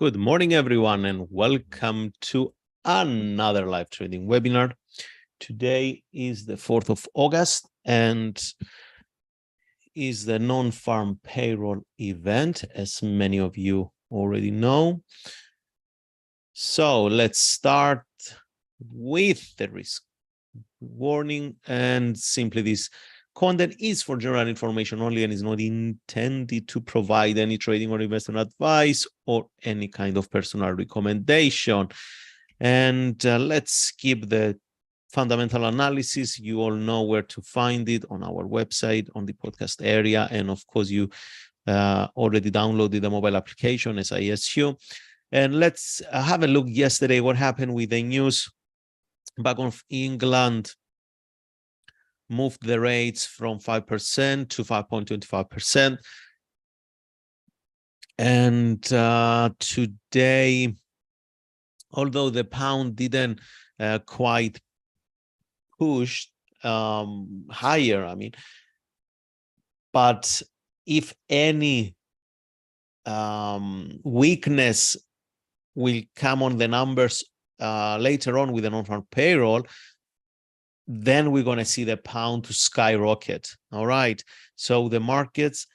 Good morning, everyone, and welcome to another live trading webinar. Today is the 4th of August and is the non-farm payroll event, as many of you already know. So let's start with the risk warning, and simply this content is for general information only and is not intended to provide any trading or investment advice or any kind of personal recommendation. And let's skip the fundamental analysis. You all know where to find it on our website, on the podcast area. And of course, you already downloaded the mobile application, as I assume. And let's have a look yesterday, what happened with the news. Bank of England moved the rates from 5% to 5.25%. And today, although the pound didn't quite push higher, but if any weakness will come on the numbers later on with the non-farm payroll, then we're going to see the pound to skyrocket. All right. So the markets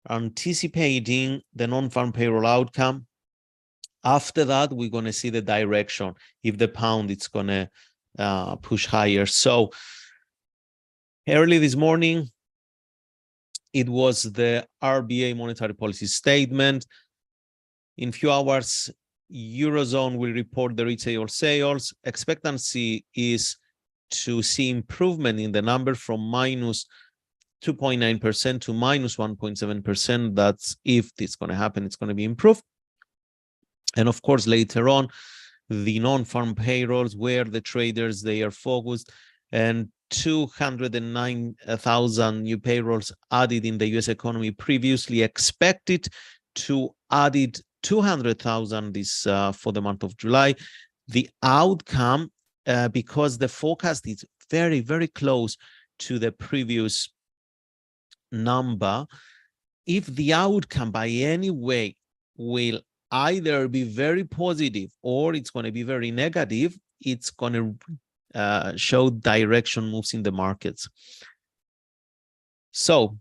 are anticipating the non-farm payroll outcome. After that, we're going to see the direction. If the pound, it's going to push higher. So early this morning, it was the RBA monetary policy statement. In a few hours, Eurozone will report the retail sales. Expectancy is to see improvement in the number from minus 2.9% to minus 1.7%. That's if it's going to happen, it's going to be improved. And of course, later on, the non-farm payrolls, where the traders, they are focused, and 209,000 new payrolls added in the US economy, previously expected to added 200,000 this for the month of July. The outcome, because the forecast is very, very close to the previous number, if the outcome by any way will either be very positive or it's going to be very negative, it's going to show direction moves in the markets. So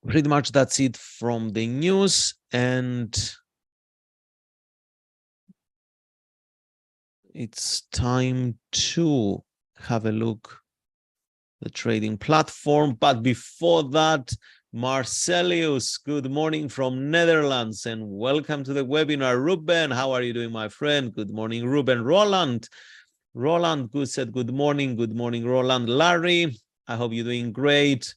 pretty much that's it from the news, and it's time to have a look at the trading platform. But before that, Marcelius, good morning from Netherlands and welcome to the webinar. Ruben, how are you doing, my friend? Good morning, Ruben. Roland, good said good morning. Good morning, Roland. Larry, I hope you're doing great.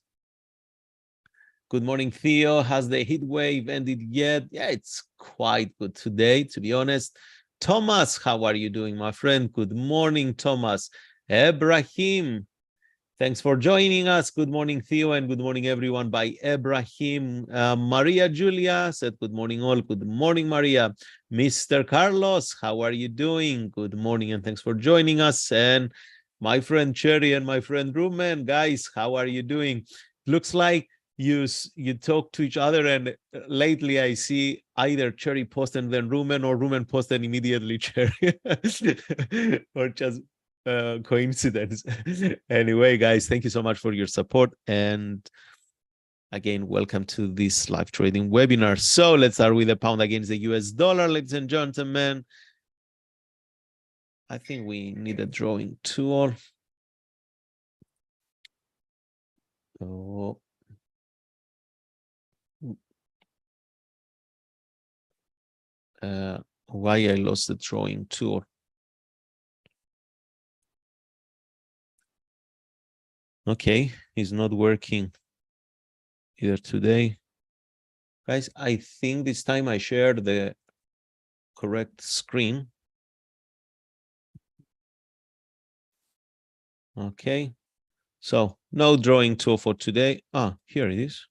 Good morning, Theo. Has the heat wave ended yet? Yeah, it's quite good today, to be honest. Thomas, how are you doing, my friend? Good morning, Thomas. Ebrahim, thanks for joining us. Good morning, Theo, and good morning, everyone, by Ebrahim. Maria Julia said, good morning, all. Good morning, Maria. Mr. Carlos, how are you doing? Good morning, and thanks for joining us. And my friend Cherry and my friend Ruben, guys, how are you doing? Looks like you talk to each other, and lately I see either Cherry post and then Ruben, or Ruben post and immediately Cherry, or just coincidence. Anyway, guys, thank you so much for your support, and again, welcome to this live trading webinar. So let's start with the pound against the US dollar, ladies and gentlemen. I think we need a drawing tool. Oh. Why I lost the drawing tool. Okay, it's not working either today. Guys, I think this time I shared the correct screen. Okay, so no drawing tool for today. Ah, here it is.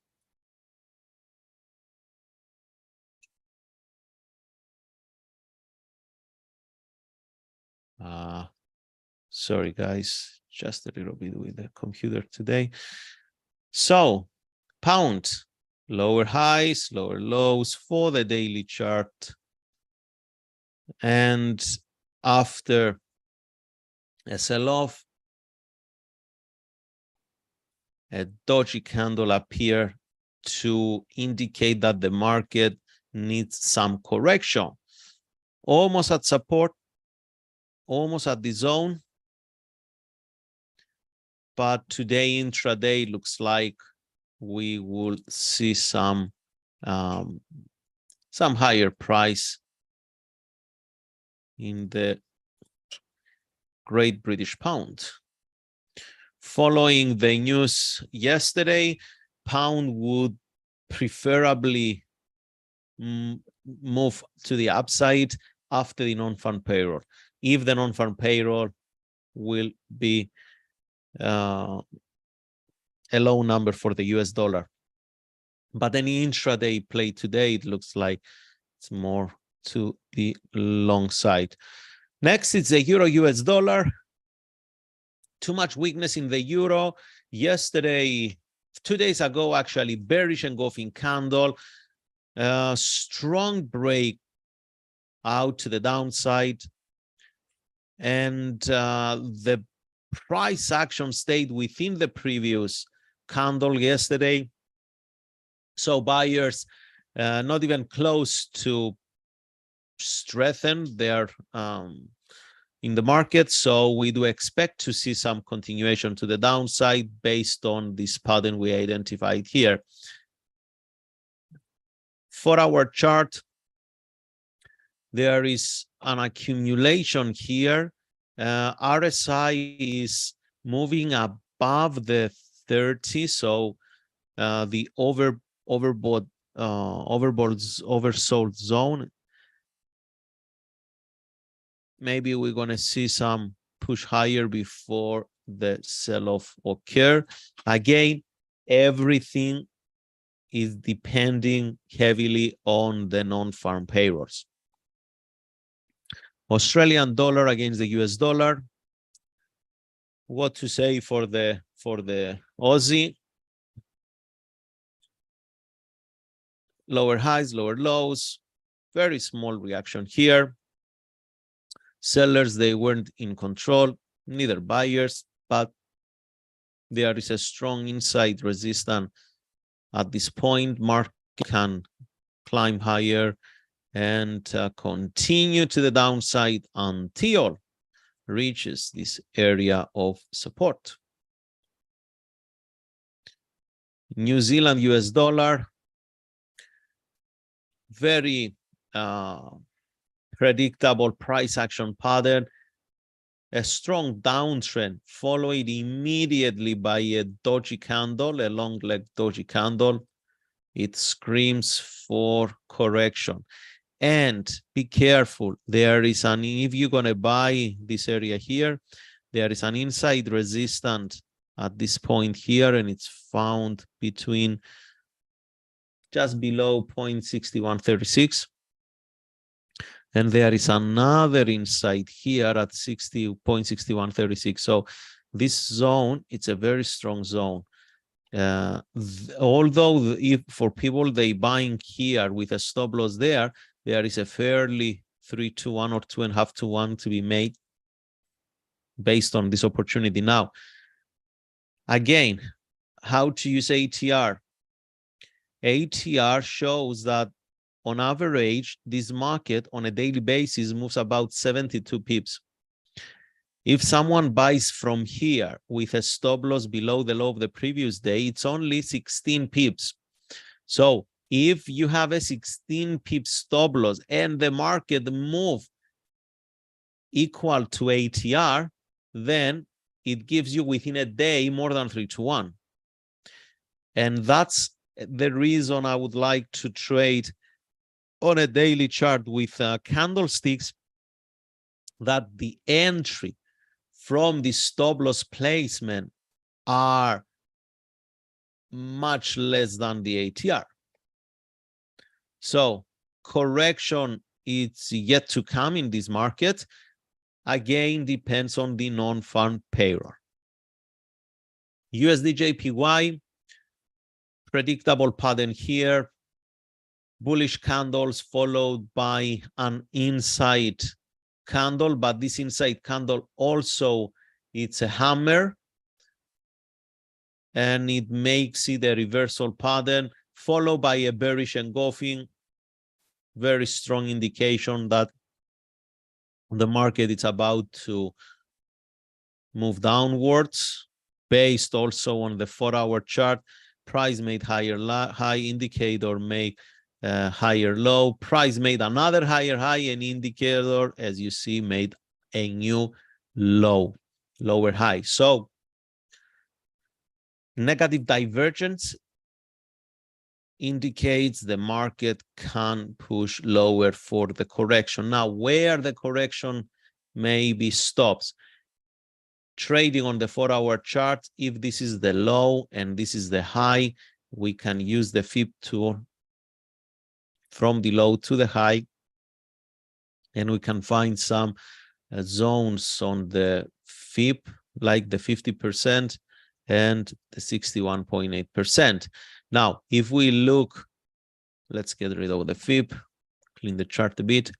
Sorry, guys, just a little bit with the computer today. So, pound, lower highs, lower lows for the daily chart. And after a sell-off, a doji candle appear to indicate that the market needs some correction. Almost at support, almost at the zone. But today intraday looks like we will see some higher price in the Great British Pound. Following the news yesterday, pound would preferably move to the upside after the non-farm payroll. If the non-farm payroll will be a low number for the US dollar. But any intraday play today, it looks like it's more to the long side. Next, it's the euro US dollar. Too much weakness in the euro. Yesterday, 2 days ago, actually, bearish engulfing candle. Strong break out to the downside. And the price action stayed within the previous candle yesterday. So buyers not even close to strengthen their in the market. So we do expect to see some continuation to the downside based on this pattern we identified here. For our chart, there is an accumulation here. RSI is moving above the 30, so the oversold zone. Maybe we're going to see some push higher before the sell-off occur. Again, everything is depending heavily on the non-farm payrolls. Australian dollar against the US dollar. What to say for the Aussie? Lower highs, lower lows. Very small reaction here. Sellers, they weren't in control, neither buyers, but there is a strong inside resistance at this point. Market can climb higher and continue to the downside until reaches this area of support. New Zealand US dollar, very predictable price action pattern, a strong downtrend followed immediately by a doji candle, a long leg doji candle. It screams for correction. And be careful, there is an, if you're going to buy this area here, there is an inside resistance at this point here, and it's found between just below 0.6136. And there is another inside here at 0.6136. So this zone, it's a very strong zone. Although if for people they buying here with a stop loss there is a fairly 3-to-1 or 2.5-to-1 to be made based on this opportunity. Now, again, how to use ATR? ATR shows that on average, this market on a daily basis moves about 72 pips. If someone buys from here with a stop loss below the low of the previous day, it's only 16 pips. So if you have a 16 pip stop loss and the market move equal to ATR, then it gives you within a day more than 3-to-1. And that's the reason I would like to trade on a daily chart with candlesticks that the entry from the stop loss placement are much less than the ATR. So correction is yet to come in this market. Again, depends on the non-farm payroll. USD JPY, predictable pattern here. bullish candles followed by an inside candle, but this inside candle also, it's a hammer, and it makes it a reversal pattern followed by a bearish engulfing. Very strong indication that the market is about to move downwards, based also on the 4-hour chart. Price made higher high, indicator made higher low, price made another higher high, and indicator, as you see, made a new lower high. So negative divergence indicates the market can push lower for the correction. Now, where the correction maybe stops, trading on the 4-hour chart, if this is the low and this is the high, we can use the FIB tool from the low to the high, and we can find some zones on the FIB, like the 50% and the 61.8%. Now, if we look, let's get rid of the FIB, clean the chart a bit.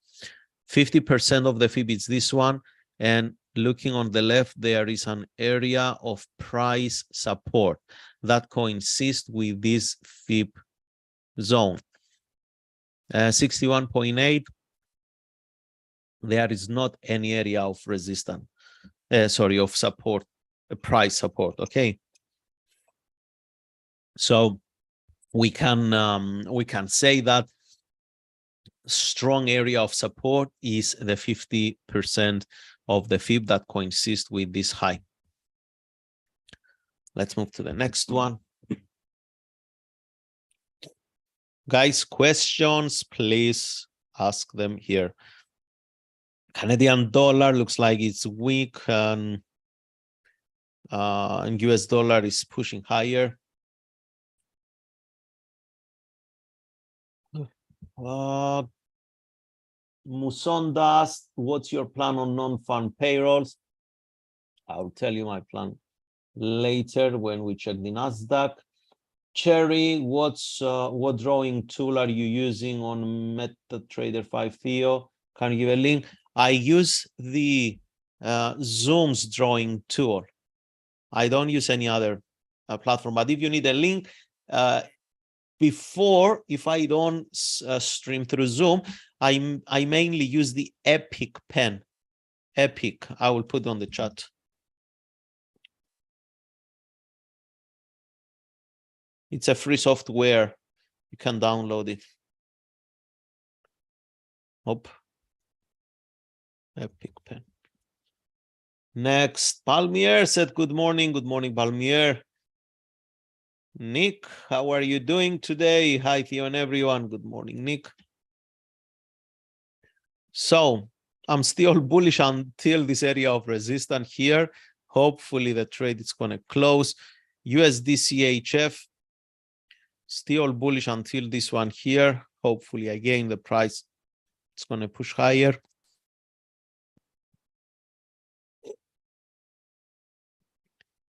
50% of the FIB is this one, and looking on the left, there is an area of price support that coincides with this FIB zone. 61.8, there is not any area of resistance, of support, price support, okay? So we can say that strong area of support is the 50% of the FIB that coincides with this high. Let's move to the next one. Guys, questions, please ask them here. Canadian dollar looks like it's weak, and US dollar is pushing higher. Musondas, what's your plan on non-farm payrolls? I'll tell you my plan later when we check the Nasdaq. Cherry, what drawing tool are you using on MetaTrader 5 Theo? Can you give a link? I use the Zoom's drawing tool. I don't use any other platform, but if you need a link, before, if I don't stream through Zoom, I mainly use the Epic pen. Epic, I will put on the chat. It's a free software. You can download it. Epic pen. Next, Palmier said, good morning. Good morning, Palmier. Nick, how are you doing today? Hi, Theo and everyone. Good morning, Nick. So I'm still bullish until this area of resistance here. Hopefully the trade is going to close. USD CHF, still bullish until this one here. Hopefully, again, the price is going to push higher.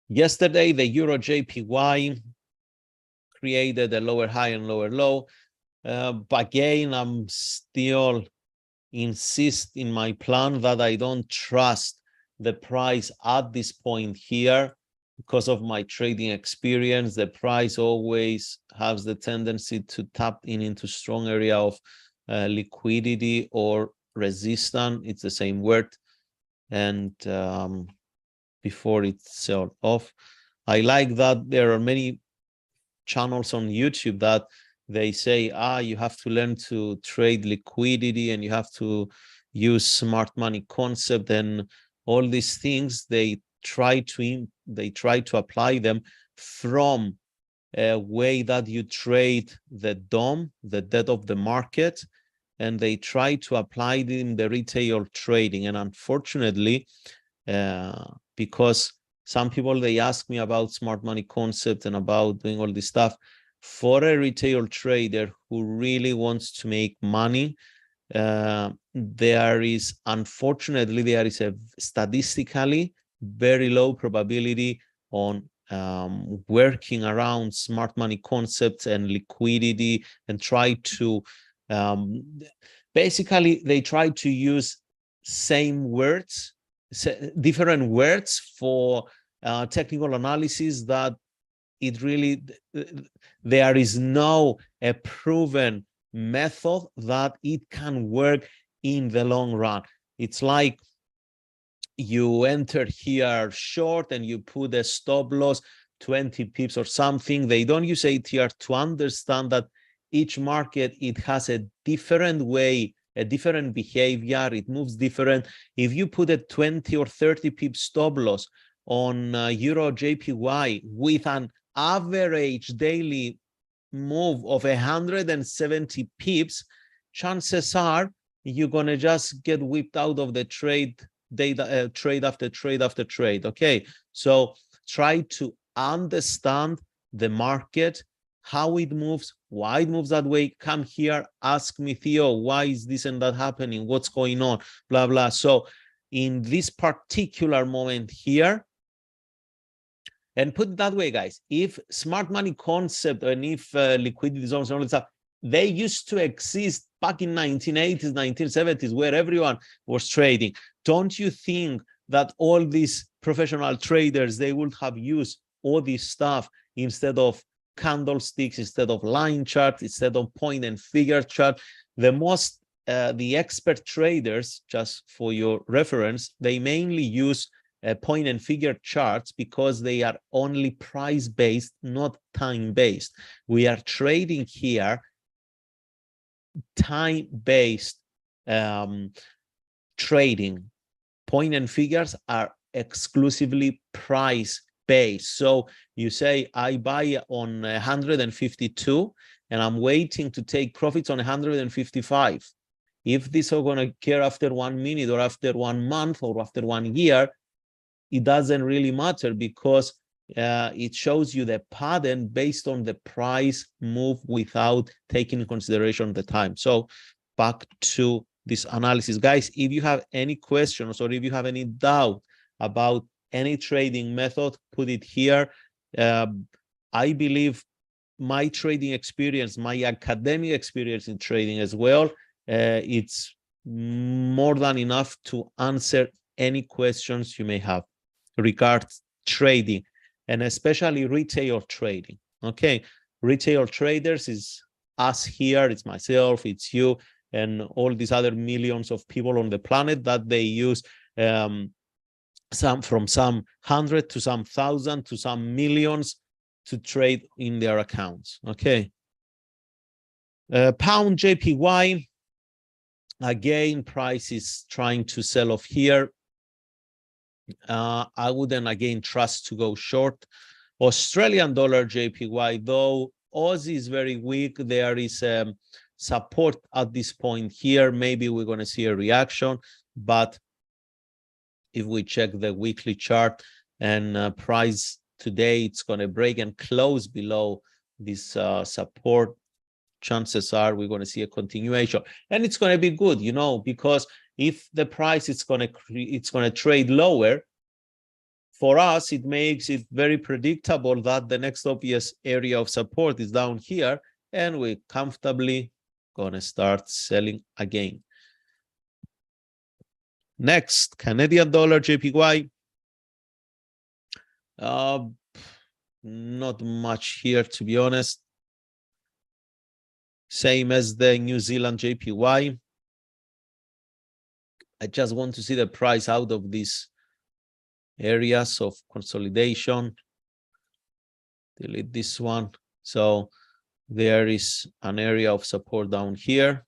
Yesterday, the Euro JPY created a lower high and lower low. But again, I'm still insist in my plan that I don't trust the price at this point here because of my trading experience. The price always has the tendency to tap into strong area of liquidity or resistance. It's the same word. And before it's sold off, I like that there are many channels on YouTube that they say, you have to learn to trade liquidity and you have to use smart money concept and all these things. They try to apply them from a way that you trade the DOM, the debt of the market, and they try to apply it in the retail trading. And unfortunately, because some people, they ask me about smart money concept and about doing all this stuff. For a retail trader who really wants to make money, unfortunately, there is a statistically very low probability on working around smart money concepts and liquidity, and try to basically they try to use same words, different words for technical analysis, that it really, there is no a proven method that it can work in the long run. It's like you enter here short and you put a stop loss 20 pips or something. They don't use ATR to understand that each market, it has a different way, a different behavior, it moves different. If you put a 20 or 30 pip stop loss on Euro JPY with an average daily move of 170 pips, chances are you're gonna just get whipped out of the trade data, trade after trade after trade. Okay, so try to understand the market, how it moves, why it moves that way. Come here, ask me, Theo, why is this and that happening? What's going on? Blah, blah. So in this particular moment here, and put it that way, guys, if smart money concept and if liquidity zones and all that stuff, they used to exist back in 1980s, 1970s, where everyone was trading. Don't you think that all these professional traders, they would have used all this stuff instead of candlesticks, instead of line charts, instead of point and figure chart? The expert traders, just for your reference, they mainly use point and figure charts because they are only price-based, not time-based. We are trading here time-based trading. Point and figures are exclusively price-based. So you say, I buy on 152 and I'm waiting to take profits on 155. If this are going to care after 1 minute or after 1 month or after 1 year, it doesn't really matter, because it shows you the pattern based on the price move without taking into consideration the time. So back to this analysis, guys. If you have any questions or if you have any doubt about any trading method, put it here. I believe my trading experience, my academic experience in trading as well, it's more than enough to answer any questions you may have regarding trading, and especially retail trading. Okay, retail traders is us here, it's myself, it's you, and all these other millions of people on the planet that they use from some 100 to some 1,000 to some millions to trade in their accounts. Okay, pound JPY, again, price is trying to sell off here. I wouldn't again trust to go short. Australian dollar JPY, though Aussie is very weak, there is support at this point here. Maybe we're going to see a reaction, but if we check the weekly chart and price today, it's going to break and close below this support. Chances are we're going to see a continuation, and it's going to be good, you know, because if the price it's going to trade lower, for us it makes it very predictable that the next obvious area of support is down here, and we're comfortably going to start selling again. Next, Canadian dollar JPY. Not much here, to be honest. Same as the New Zealand JPY. I just want to see the price out of these areas of consolidation. Delete this one. So there is an area of support down here.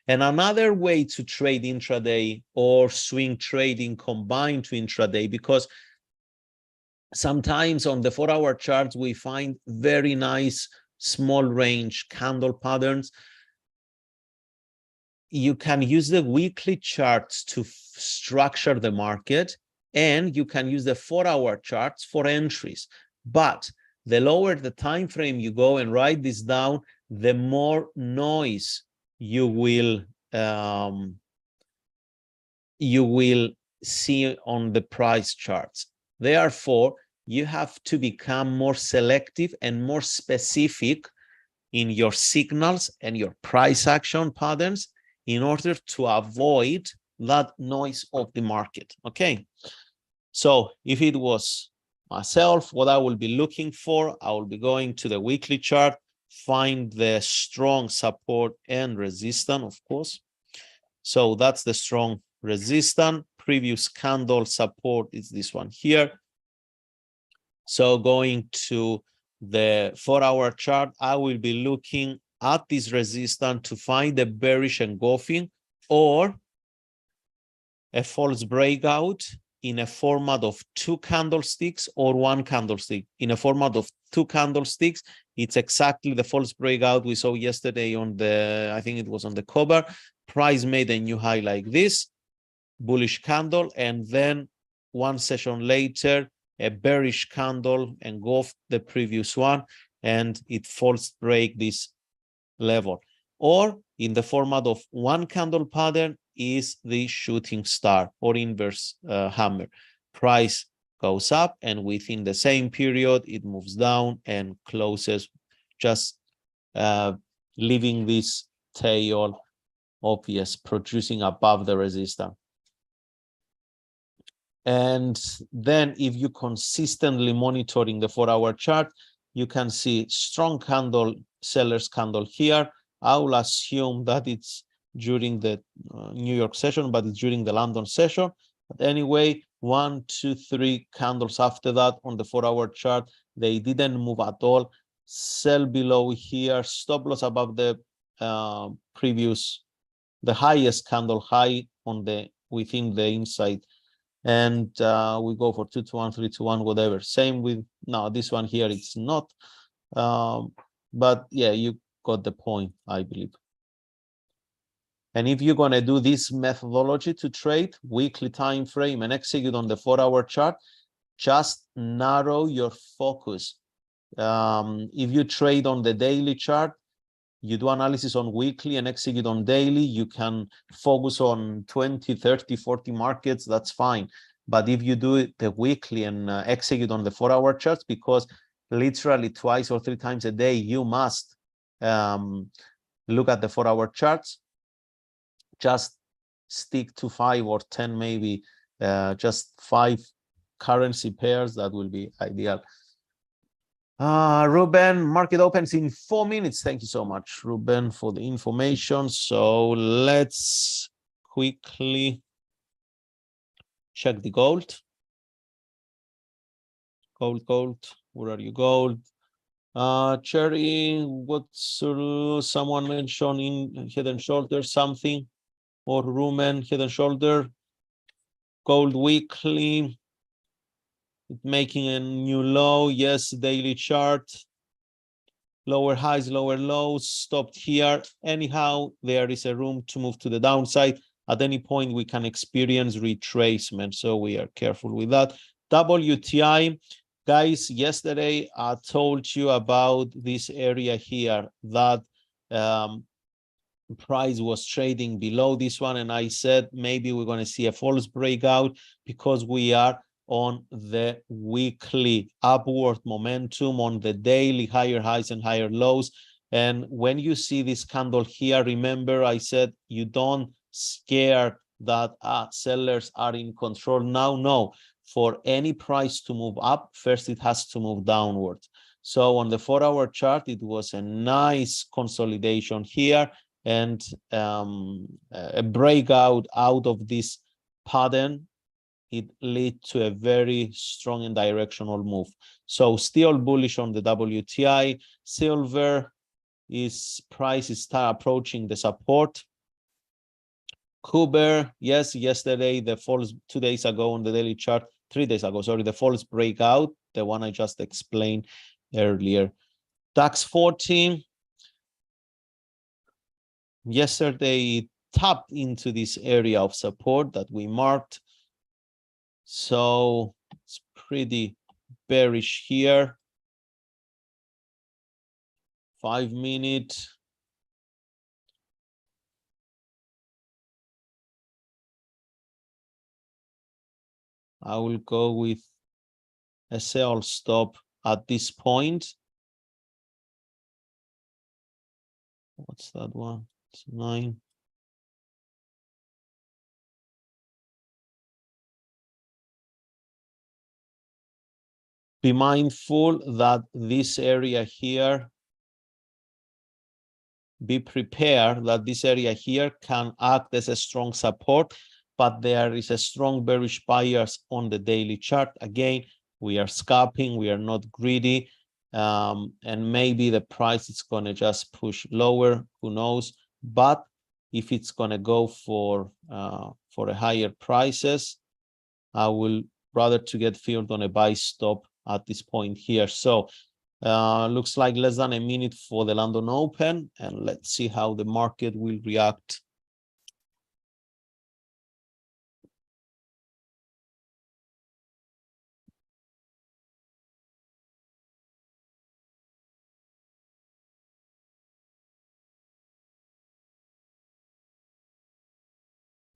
And another way to trade intraday or swing trading combined to intraday, because sometimes on the 4-hour charts we find very nice small range candle patterns. You can use the weekly charts to structure the market, and you can use the 4-hour charts for entries. But the lower the time frame you go, and write this down, the more noise you will see on the price charts. Therefore, you have to become more selective and more specific in your signals and your price action patterns in order to avoid that noise of the market. Okay. So if it was myself, what I will be looking for, I will be going to the weekly chart, find the strong support and resistance, of course. So that's the strong resistance. Previous candle support is this one here. So going to the 4-hour chart, I will be looking at this resistance to find a bearish engulfing or a false breakout in a format of 2 candlesticks or 1 candlestick. In a format of 2 candlesticks, it's exactly the false breakout we saw yesterday on the, I think it was on the cover. Price made a new high like this, bullish candle, and then 1 session later, a bearish candle engulfed the previous one, and it false break this level. Or in the format of 1 candle pattern is the shooting star or inverse hammer. Price goes up, and within the same period, it moves down and closes, just leaving this tail obvious, producing above the resistance. And then if you consistently monitoring the 4-hour chart, you can see strong candle, seller's candle here. I will assume that it's during the New York session, but it's during the London session. But anyway, 1, 2, 3 candles after that on the 4-hour chart, they didn't move at all. Sell below here, stop loss above the the highest candle high on the within the inside. And we go for 2 to 1, 3 to 1, whatever. Same with now this one here, it's not. But yeah, you got the point, I believe. And if you're going to do this methodology to trade weekly time frame and execute on the 4-hour chart, just narrow your focus. If you trade on the daily chart, you do analysis on weekly and execute on daily, you can focus on 20, 30, 40 markets, that's fine. But if you do it the weekly and execute on the 4-hour charts, because literally 2 or 3 times a day, you must look at the 4-hour charts, just stick to 5 or 10, maybe just 5 currency pairs, that will be ideal. Ruben, market opens in 4 minutes. Thank you so much, Ruben, for the information. So let's quickly check the gold. Gold. Where are you, gold? Cherry, what's someone mentioned in head and shoulder something? Or Ruben, head and shoulder. Gold weekly. Making a new low. Yes, daily chart. Lower highs, lower lows, stopped here. Anyhow, there is a room to move to the downside. At any point, we can experience retracement, so we are careful with that. WTI, guys, yesterday I told you about this area here that price was trading below this one, and I said maybe we're going to see a false breakout because we are on the weekly upward momentum, on the daily higher highs and higher lows. And when you see this candle here, remember I said you don't scare that sellers are in control now. No, for any price to move up, first it has to move downwards. So on the 4-hour chart, it was a nice consolidation here, and a breakout out of this pattern, it led to a very strong and directional move. So still bullish on the WTI. Silver price is start approaching the support. Kuber, yes, yesterday, the false 2 days ago on the daily chart, 3 days ago, sorry, the false breakout, the one I just explained earlier. DAX 14, yesterday it tapped into this area of support that we marked. So it's pretty bearish here. 5 minute. I will go with a sell stop at this point. What's that one? It's 9. Be mindful that this area here, be prepared that this area here can act as a strong support, but there is a strong bearish bias on the daily chart. Again, we are scalping, we are not greedy, and maybe the price is going to just push lower, who knows. But if it's going to go for a higher prices, I will rather to get filled on a buy stop at this point here. So looks like less than a minute for the London Open, and let's see how the market will react.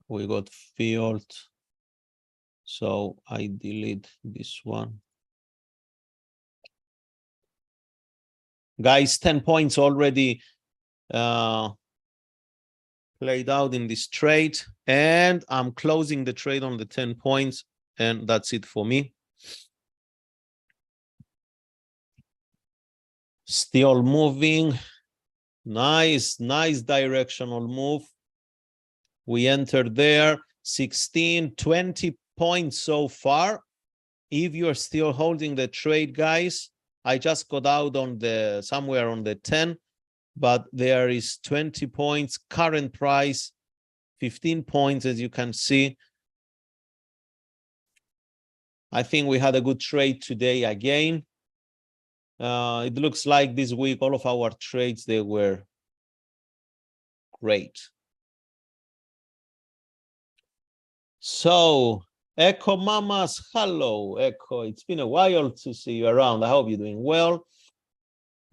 We got filled, so I delete this one. Guys, 10 points already played out in this trade, and I'm closing the trade on the 10 points, and that's it for me. Still moving. Nice directional move. We entered there, 16, 20 points so far. If you're still holding the trade, guys, I just got out on the somewhere on the 10, but there is 20 points, current price, 15 points, as you can see. I think we had a good trade today again. It looks like this week, all of our trades, they were great. So, Echo Mamas, hello, Echo. It's been a while to see you around. I hope you're doing well.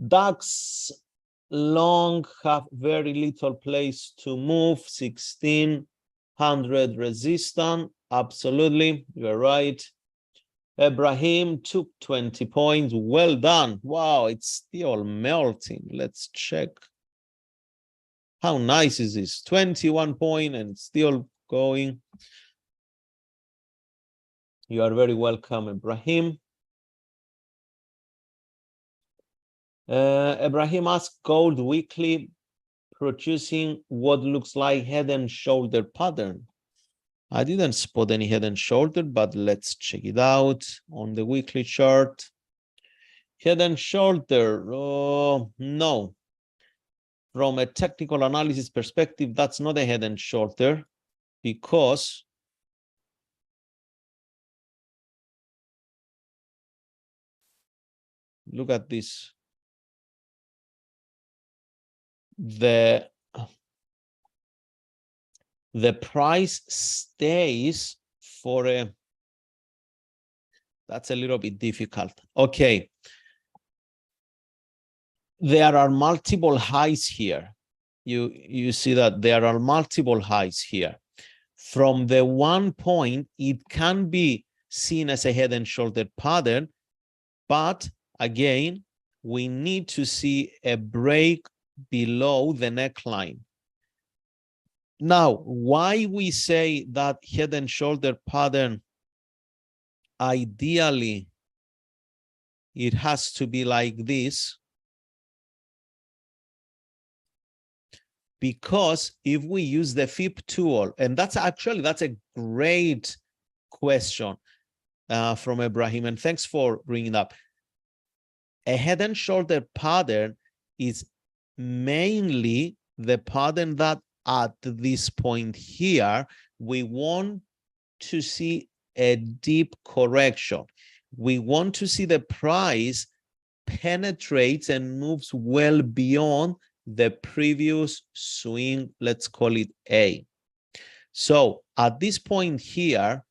DAX long have very little place to move. 1600 resistance. Absolutely, you're right. Ibrahim took 20 points. Well done. Wow, it's still melting. Let's check. How nice is this? 21 point and still going. You are very welcome, Ibrahim. Ibrahim asked, gold weekly producing what looks like head and shoulder pattern. I didn't spot any head and shoulder, but let's check it out on the weekly chart. Head and shoulder, no. From a technical analysis perspective, that's not a head and shoulder, because look at this. The price stays for a, that's a little bit difficult. Okay. There are multiple highs here. You see that there are multiple highs here. From the one point, it can be seen as a head and shoulder pattern, but again, we need to see a break below the neckline. Now, why we say that head and shoulder pattern, ideally, it has to be like this, because if we use the FIP tool, and that's a great question from Ibrahim, and thanks for bringing it up. A head and shoulder pattern is mainly the pattern that at this point here, we want to see a deep correction. We want to see the price penetrates and moves well beyond the previous swing, let's call it A. So at this point here,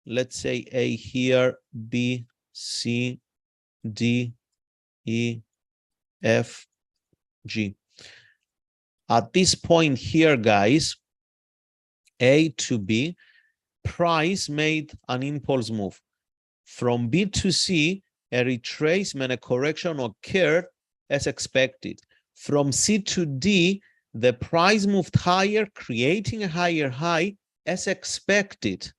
let's say A here, B, C, D, E, F, G. At this point here, guys, A to B, price made an impulse move From B to C, a retracement, a correction occurred as expected. From C to D, the price moved higher, creating a higher high as expected.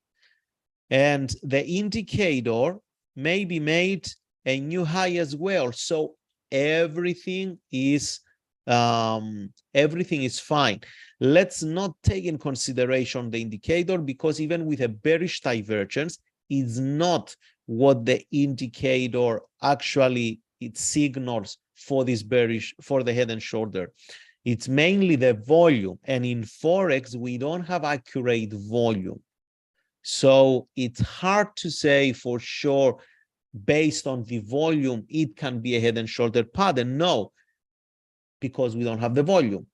And the indicator maybe made a new high as well. So everything is fine. Let's not take in consideration the indicator, because even with a bearish divergence, it's not what the indicator actually it signals for this bearish, for the head and shoulder. It's mainly the volume, and in Forex we don't have accurate volume, so it's hard to say for sure based on the volume it can be a head and shoulder pattern. No, because we don't have the volume.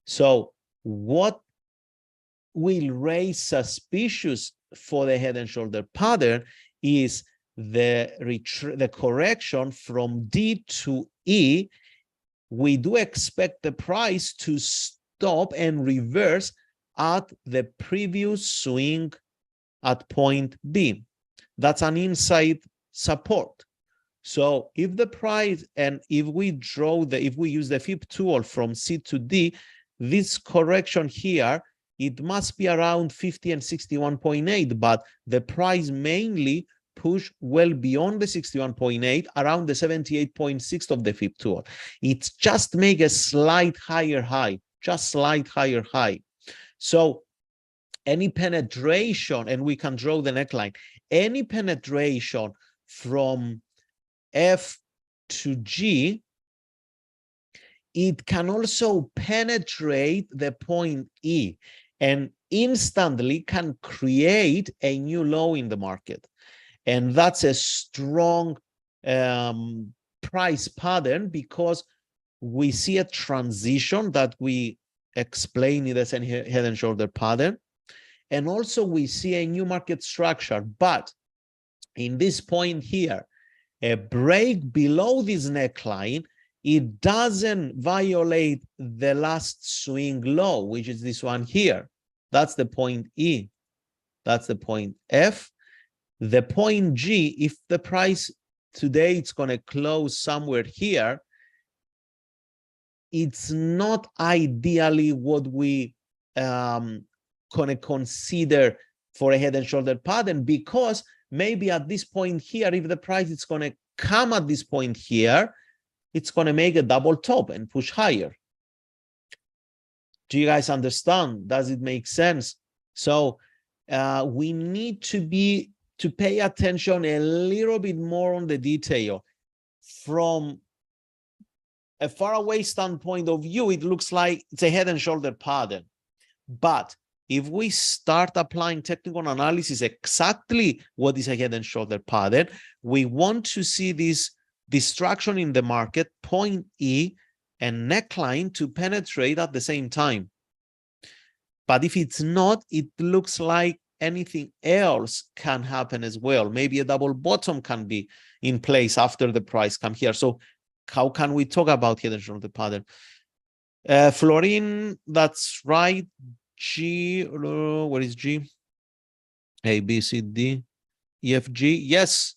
So what will raise suspicious for the head and shoulder pattern is the correction from D to E. We do expect the price to stop and reverse at the previous swing at point B. That's an inside support. So if the price, and if we use the FIB tool from C to D, this correction here, it must be around 50 and 61.8, but the price mainly push well beyond the 61.8, around the 78.6 of the FIB tool. It's just make a slight higher high, just slight higher high. So any penetration, and we can draw the neckline, any penetration from F to G, it can also penetrate the point E and instantly can create a new low in the market. And that's a strong price pattern, because we see a transition that we explain it as a head and shoulder pattern. And also we see a new market structure. But in this point here, a break below this neckline, it doesn't violate the last swing low, which is this one here. That's the point E. That's the point F. The point G, if the price today it's going to close somewhere here, it's not ideally what we going to consider for a head and shoulder pattern, because maybe at this point here, if the price is going to come at this point here, it's going to make a double top and push higher. Do you guys understand? Does it make sense? So we need to pay attention a little bit more on the detail. From a faraway standpoint of view, it looks like it's a head and shoulder pattern. But if we start applying technical analysis, exactly what is a head and shoulder pattern, we want to see this distraction in the market, point E and neckline, to penetrate at the same time. But if it's not, it looks like anything else can happen as well. Maybe a double bottom can be in place after the price come here. So how can we talk about head and shoulder pattern? Florin, that's right. G, where is G? A, B, C, D, E, F, G. Yes.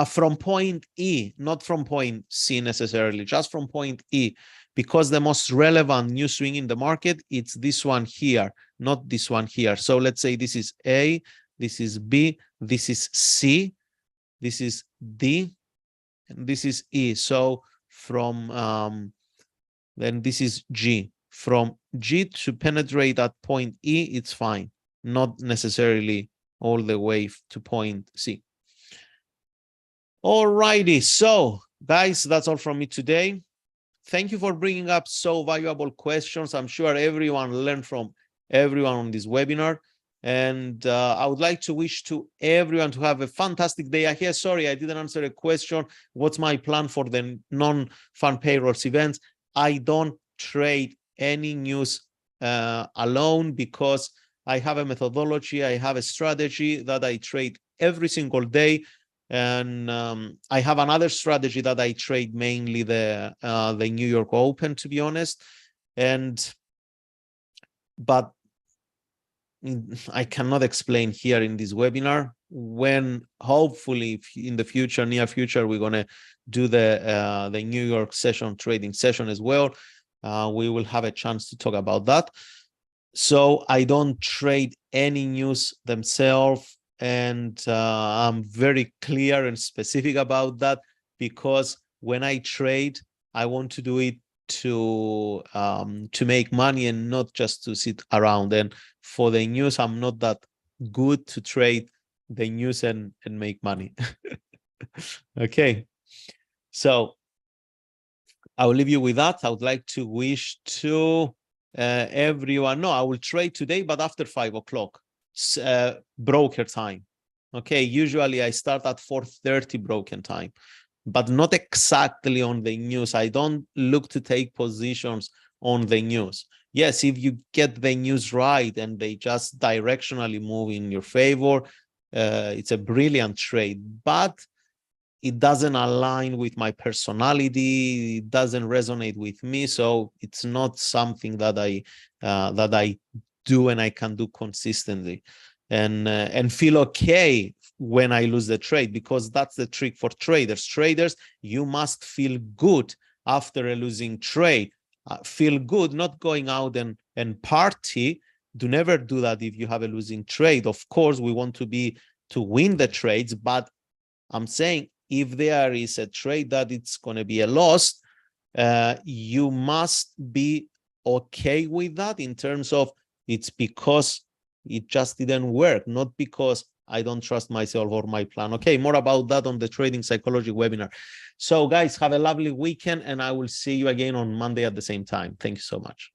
From point E, not from point C necessarily, just from point E, because the most relevant new swing in the market, it's this one here, not this one here. So let's say this is A, this is B, this is C, this is D, and this is E. So from, then this is G. From G to penetrate at point E, it's fine, not necessarily all the way to point C. All righty, so guys, that's all from me today. Thank you for bringing up so valuable questions. I'm sure everyone learned from everyone on this webinar. And I would like to wish to everyone to have a fantastic day ahead. Sorry, I didn't answer a question. What's my plan for the non-fund payrolls events? I don't trade any news alone, because I have a methodology, I have a strategy that I trade every single day. And I have another strategy that I trade, mainly the New York Open, to be honest. But I cannot explain here in this webinar. when hopefully in the future, near future, we're going to do the New York trading session as well. We will have a chance to talk about that. So I don't trade any news themselves, and I'm very clear and specific about that, because when I trade, I want to do it to make money and not just to sit around. And for the news, I'm not that good to trade the news and make money. Okay, so I will leave you with that. I would like to wish to everyone. No, I will trade today, but after 5 o'clock broker time. Okay, usually I start at 4:30 broken time, but not exactly on the news. I don't look to take positions on the news. Yes, if you get the news right and they just directionally move in your favor, it's a brilliant trade, but it doesn't align with my personality. It doesn't resonate with me. So it's not something that I do and I can do consistently and feel okay when I lose the trade, because that's the trick for traders. Traders, you must feel good after a losing trade. Feel good, not going out and party. Do never do that if you have a losing trade. Of course, we want to win the trades, but I'm saying if there is a trade that it's going to be a loss, you must be okay with that, in terms of it's because it just didn't work, not because I don't trust myself or my plan. Okay, more about that on the Trading Psychology webinar. So guys, have a lovely weekend, and I will see you again on Monday at the same time. Thank you so much.